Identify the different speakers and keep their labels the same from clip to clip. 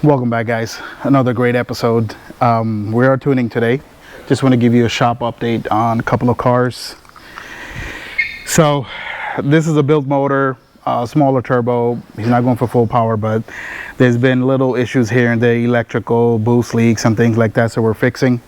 Speaker 1: Welcome back, guys. Another great episode. We are tuning today. Just want to give you a shop update on a couple of cars. So this is a built motor, smaller turbo. He's not going for full power, but there's been little issues here and there, electrical boost leaks and things like that, so we're fixing.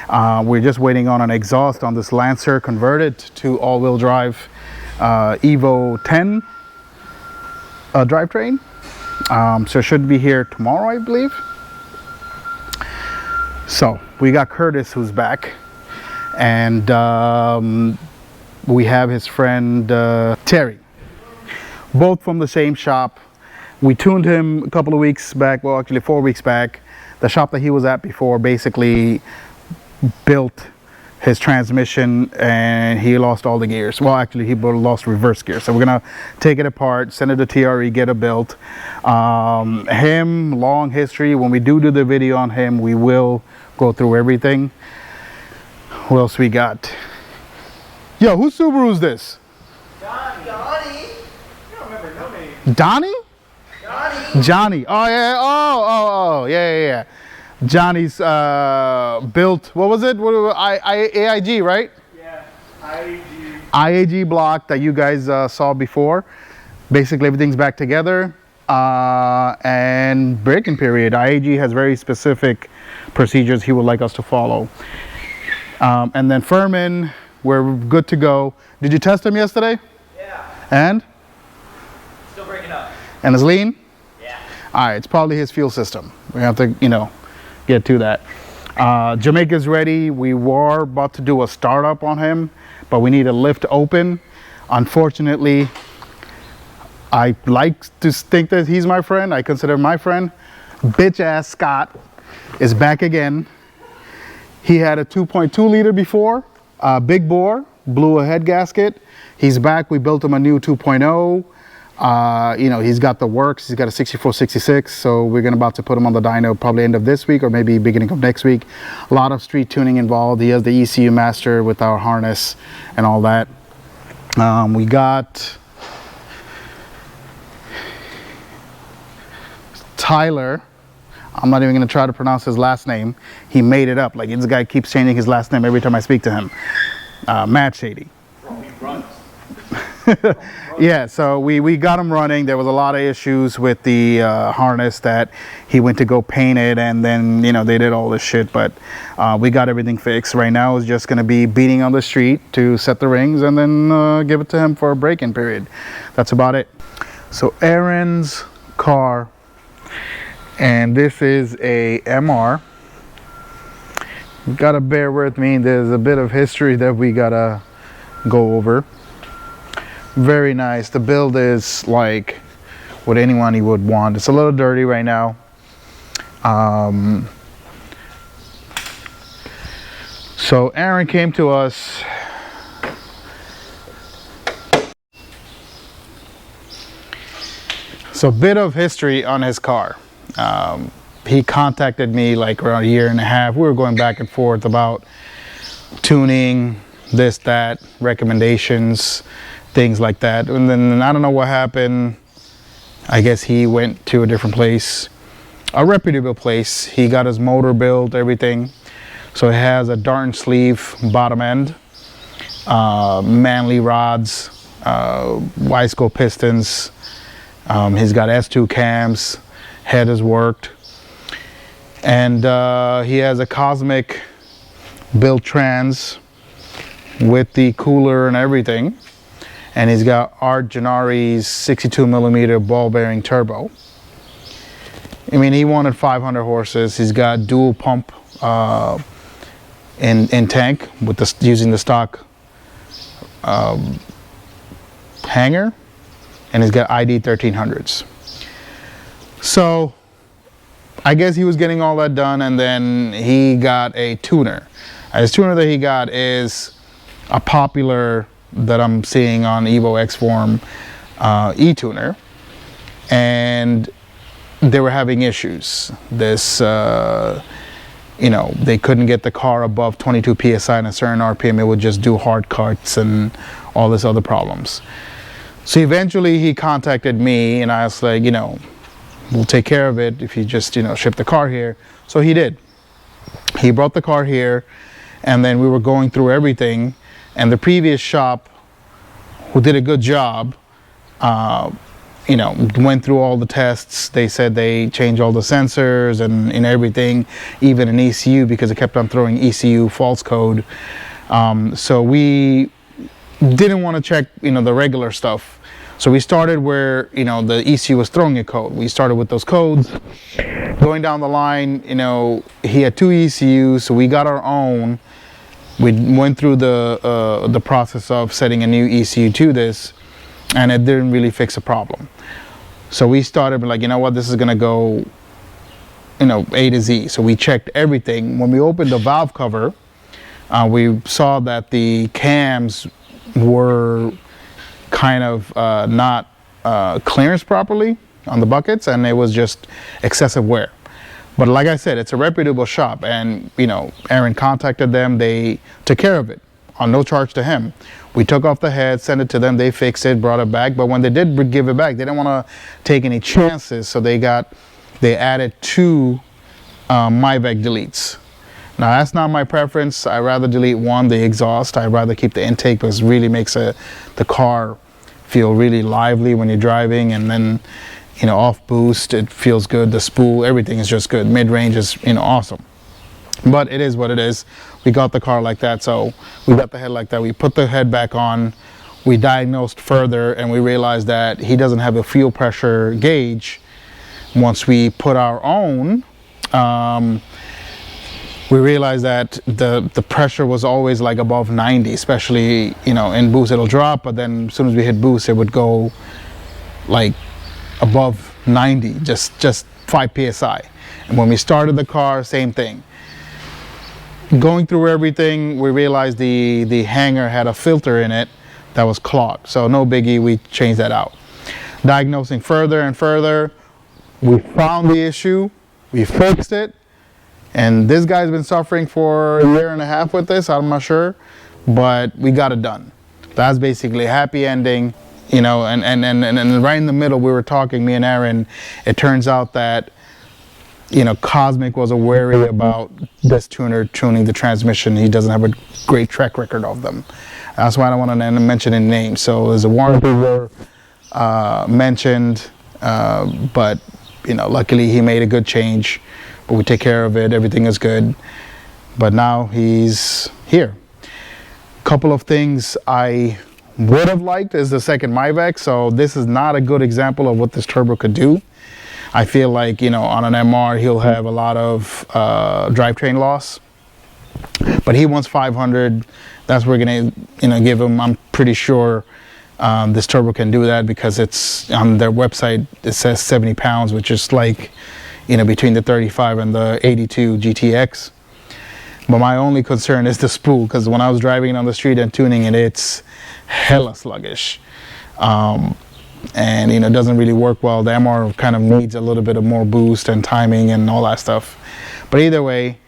Speaker 1: We're just waiting on an exhaust on this Lancer converted to all-wheel drive Evo 10 drivetrain. So it should be here tomorrow, I believe. So we got Curtis, who's back, and we have his friend Terry, both from the same shop. We tuned him a couple of weeks back, well actually 4 weeks back. The shop that he was at before basically built his transmission and he lost all the gears. Well, actually he lost reverse gears. So we're gonna take it apart, send it to TRE, get it built. Him, long history. When we do the video on him, we will go through everything. What else we got? Yo, whose Subaru is this?
Speaker 2: Donnie. You don't remember no name.
Speaker 1: Donnie?
Speaker 2: Johnny.
Speaker 1: Johnny. Oh yeah. Oh yeah. Johnny's built, what was it? IAG, right?
Speaker 2: Yeah, IAG.
Speaker 1: IAG block that you guys saw before. Basically everything's back together. And braking period. IAG has very specific procedures he would like us to follow. And then Furman, we're good to go. Did you test him yesterday?
Speaker 2: Yeah.
Speaker 1: And?
Speaker 2: Still breaking up.
Speaker 1: And it's lean?
Speaker 2: Yeah.
Speaker 1: All right, it's probably his fuel system. We have to, get to that. Jamaica's ready. We were about to do a startup on him, but we need a lift open. Unfortunately, I like to think that he's my friend. I consider him my friend. Bitch ass Scott is back again. He had a 2.2 liter before, big bore, blew a head gasket. He's back. We built him a new 2.0. He's got the works. He's got a 6466, so we're about to put him on the dyno probably end of this week or maybe beginning of next week. A lot of street tuning involved. He has the Ecu Master with our harness and all that. We got Tyler. I'm not even going to try to pronounce his last name. He made it up. Like, this guy keeps changing his last name every time I speak to him. Mad Shady. Yeah, so we got him running. There was a lot of issues with the harness that he went to go paint it, and then they did all this shit, but we got everything fixed. Right now it's just going to be beating on the street to set the rings and then give it to him for a break-in period. That's about it. So Aaron's car, and this is a MR. You gotta bear with me, there's a bit of history that we gotta go over. Very nice. The build is like what anyone would want. It's a little dirty right now. So Aaron came to us. So a bit of history on his car. He contacted me like around a year and a half. We were going back and forth about tuning, this, that, recommendations, things like that. And then I don't know what happened. I guess he went to a different place, a reputable place. He got his motor built, everything. So it has a darton sleeve bottom end, manley rods, wiseco pistons. He's got S2 cams, head has worked. And he has a Kozmic built trans with the cooler and everything. And he's got our Gennari's 62mm ball bearing turbo. I mean, he wanted 500 horses. He's got dual pump in tank with using the stock hanger, and he's got ID 1300s. So I guess he was getting all that done, and then he got a tuner. His tuner that he got is a popular that I'm seeing on Evo X form e-tuner, and they were having issues. This they couldn't get the car above 22 psi and a certain RPM. It would just do hard cuts and all this other problems. So eventually he contacted me, and I was like, we'll take care of it if you just, you know, ship the car here. So he did. He brought the car here, and then we were going through everything, and the previous shop, who did a good job, you know, went through all the tests. They said they changed all the sensors and everything, even an ECU, because it kept on throwing ECU false code. So we didn't want to check, you know, the regular stuff. So we started where, you know, the ECU was throwing a code. We started with those codes. Going down the line, you know, he had 2 ECUs, so we got our own. We went through the process of setting a new ECU to this, and it didn't really fix the problem. So we started like, you know what, this is gonna go, you know, A to Z. So we checked everything. When we opened the valve cover, we saw that the cams were kind of not clearance properly on the buckets, and it was just excessive wear. But like I said, it's a reputable shop, and you know, Aaron contacted them. They took care of it on no charge to him. We took off the head, sent it to them, they fixed it, brought it back. But when they did give it back, they didn't want to take any chances, so they added 2 MyVec deletes. Now that's not my preference. I rather delete one, the exhaust. I'd rather keep the intake, because it really makes the car feel really lively when you're driving, and then, you know, off boost, it feels good. The spool, everything is just good. Mid-range is, you know, awesome. But it is what it is. We got the car like that, so we got the head like that. We put the head back on. We diagnosed further, and we realized that he doesn't have a fuel pressure gauge. Once we put our own, we realized that the pressure was always like above 90, especially, you know, in boost it'll drop, but then as soon as we hit boost, it would go like above 90, just 5 psi. And when we started the car, same thing. Going through everything, we realized the hanger had a filter in it that was clogged. So no biggie, we changed that out. Diagnosing further and further, we found the issue, we fixed it, and this guy's been suffering for a year and a half with this, I'm not sure, but we got it done. That's basically a happy ending, you know, and right in the middle, we were talking, me and Aaron, it turns out that, you know, Kozmic was wary about this tuner tuning the transmission. He doesn't have a great track record of them. That's why I don't want to mention any names. So there's a warranty were mentioned, but, you know, luckily he made a good change. But we take care of it. Everything is good. But now he's here. Couple of things I would have liked is the second MyVec. So this is not a good example of what this turbo could do. I feel like, you know, on an MR, he'll have a lot of drivetrain loss. But he wants 500. That's what we're going to, you know, give him. I'm pretty sure this turbo can do that, because it's on their website. It says 70 pounds, which is like, you know, between the 35 and the 82 GTX. But my only concern is the spool, because when I was driving it on the street and tuning it, it's hella sluggish. And, you know, it doesn't really work well. The MR kind of needs a little bit of more boost and timing and all that stuff. But either way,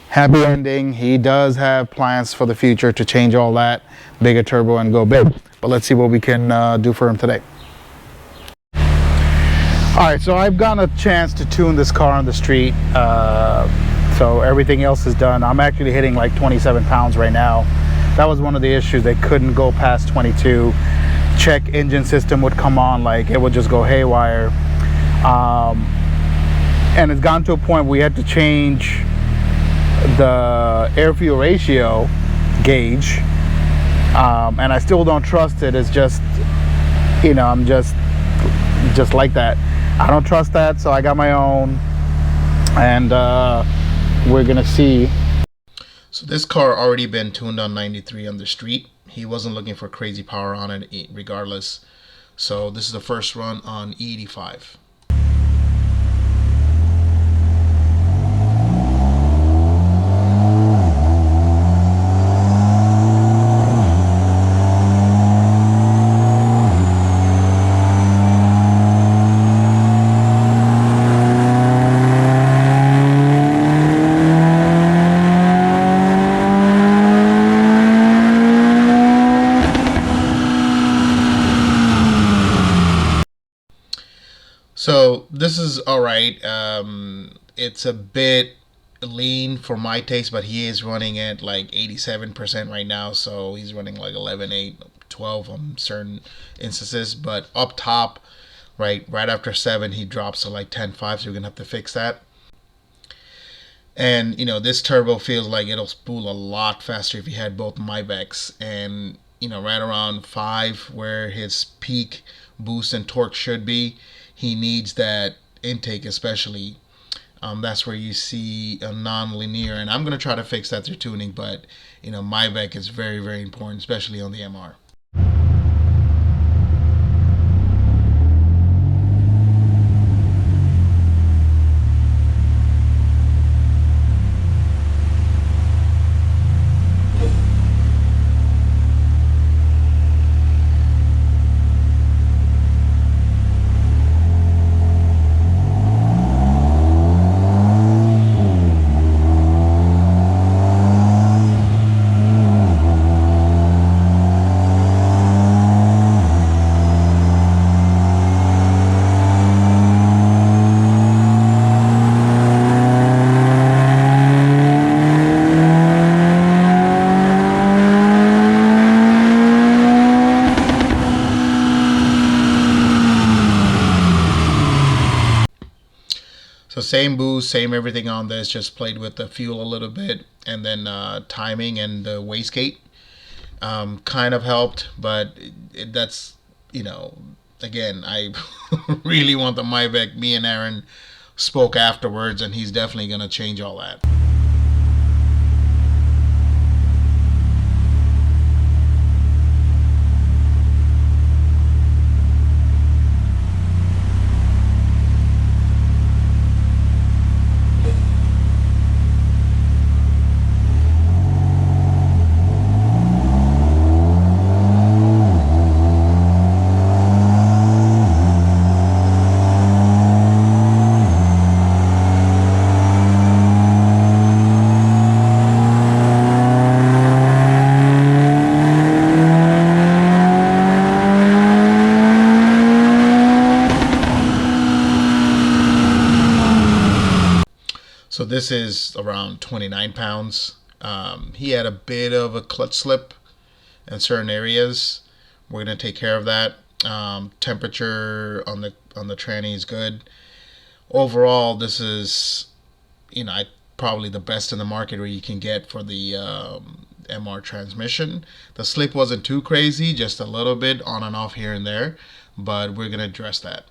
Speaker 1: happy ending. He does have plans for the future to change all that, bigger turbo and go big. But let's see what we can do for him today. All right, so I've gotten a chance to tune this car on the street. So everything else is done. I'm actually hitting like 27 pounds right now. That was one of the issues. They couldn't go past 22. Check engine system would come on, like it would just go haywire. And it's gotten to a point we had to change the air fuel ratio gauge. And I still don't trust it. It's just, you know, I'm just like that. I don't trust that, so I got my own, and we're gonna see. So this car already been tuned on 93 on the street. He wasn't looking for crazy power on it regardless. So this is the first run on E85.
Speaker 3: all right. It's a bit lean for my taste, but he is running at like 87% right now, so he's running like 11.8, 12 on certain instances. But up top, right after 7, he drops to like 10.5, so you're gonna have to fix that. And this turbo feels like it'll spool a lot faster if you had both Maybachs. And right around 5, where his peak boost and torque should be, he needs that intake especially. That's where you see a non-linear, and I'm gonna try to fix that through tuning. But Maybach is very, very important, especially on the MR. So same boost, same everything on this, just played with the fuel a little bit, and then timing and the wastegate kind of helped, but that's, again, I really want the Maybach. Me and Aaron spoke afterwards, and he's definitely going to change all that. So this is around 29 pounds. He had a bit of a clutch slip in certain areas. We're gonna take care of that. Temperature on the tranny is good. Overall, this is probably the best in the market where you can get for the MR transmission. The slip wasn't too crazy, just a little bit on and off here and there, but we're gonna address that.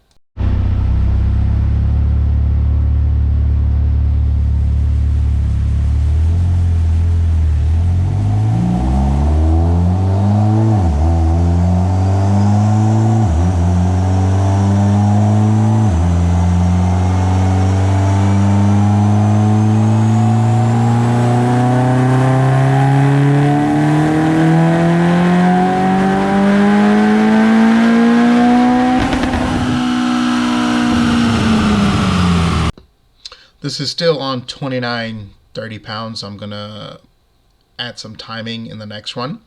Speaker 3: This is still on 29, 30 pounds. So I'm gonna add some timing in the next run.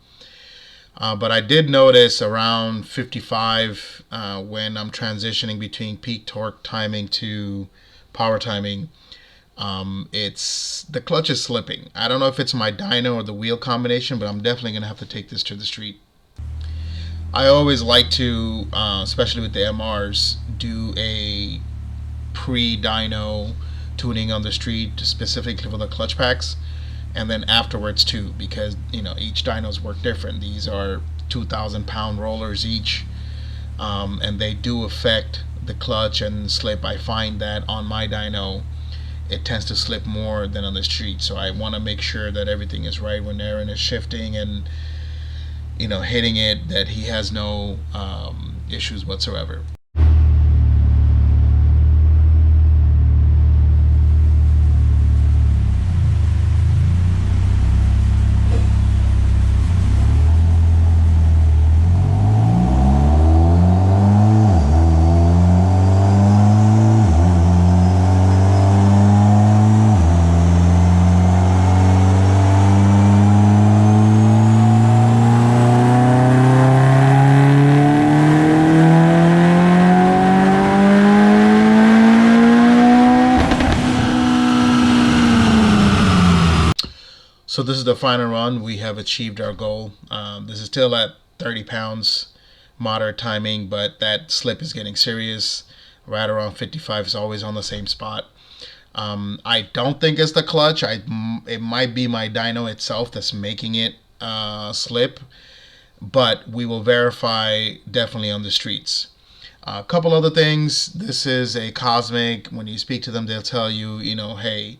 Speaker 3: But I did notice around 55 when I'm transitioning between peak torque timing to power timing, the clutch is slipping. I don't know if it's my dyno or the wheel combination, but I'm definitely gonna have to take this to the street. I always like to, especially with the MRs, do a pre-dyno tuning on the street specifically for the clutch packs, and then afterwards too, because each dynos work different. These are 2,000-pound rollers each, and they do affect the clutch and slip. I find that on my dyno it tends to slip more than on the street, so I want to make sure that everything is right when Aaron is shifting and hitting it, that he has no issues whatsoever. So this is the final run. We have achieved our goal. This is still at 30 pounds, moderate timing, but that slip is getting serious. Right around 55 is always on the same spot. I don't think it's the clutch. It might be my dyno itself that's making it slip, but we will verify definitely on the streets. A couple other things. This is a Kozmic. When you speak to them, they'll tell you, you know, hey,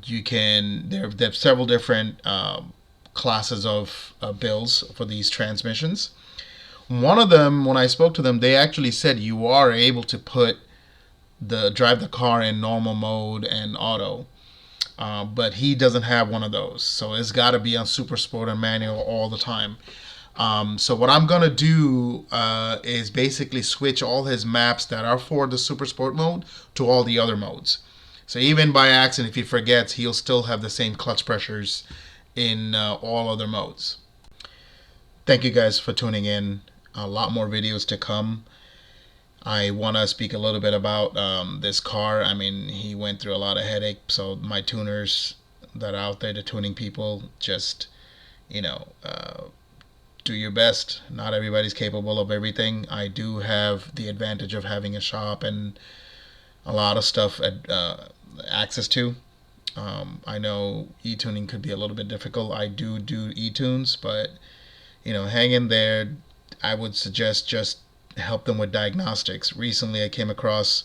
Speaker 3: you can. There are several different classes of bills for these transmissions. One of them, when I spoke to them, they actually said you are able to drive the car in normal mode and auto, but he doesn't have one of those, so it's got to be on super sport and manual all the time. So what I'm gonna do is basically switch all his maps that are for the super sport mode to all the other modes. So even by accident, if he forgets, he'll still have the same clutch pressures in all other modes. Thank you guys for tuning in. A lot more videos to come. I want to speak a little bit about this car. I mean, he went through a lot of headache, so my tuners that are out there, the tuning people, just, you know, do your best. Not everybody's capable of everything. I do have the advantage of having a shop and a lot of stuff access to. I know e-tuning could be a little bit difficult. I do e-tunes, but, you know, hang in there. I would suggest just help them with diagnostics. Recently, I came across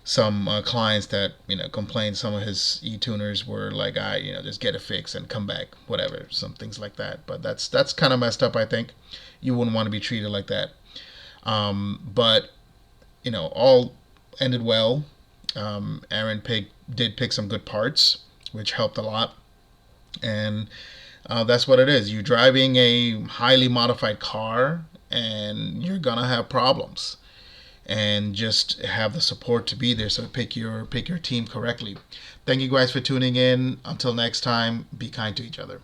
Speaker 3: some clients that, you know, complained some of his e-tuners were like, you know, just get it fixed and come back, whatever, some things like that. But that's kind of messed up. I think you wouldn't want to be treated like that. But, you know, all ended well. Aaron did pick some good parts, which helped a lot. And that's what it is. You're driving a highly modified car, and you're gonna have problems. And just have the support to be there. So pick your team correctly. Thank you guys for tuning in. Until next time, be kind to each other.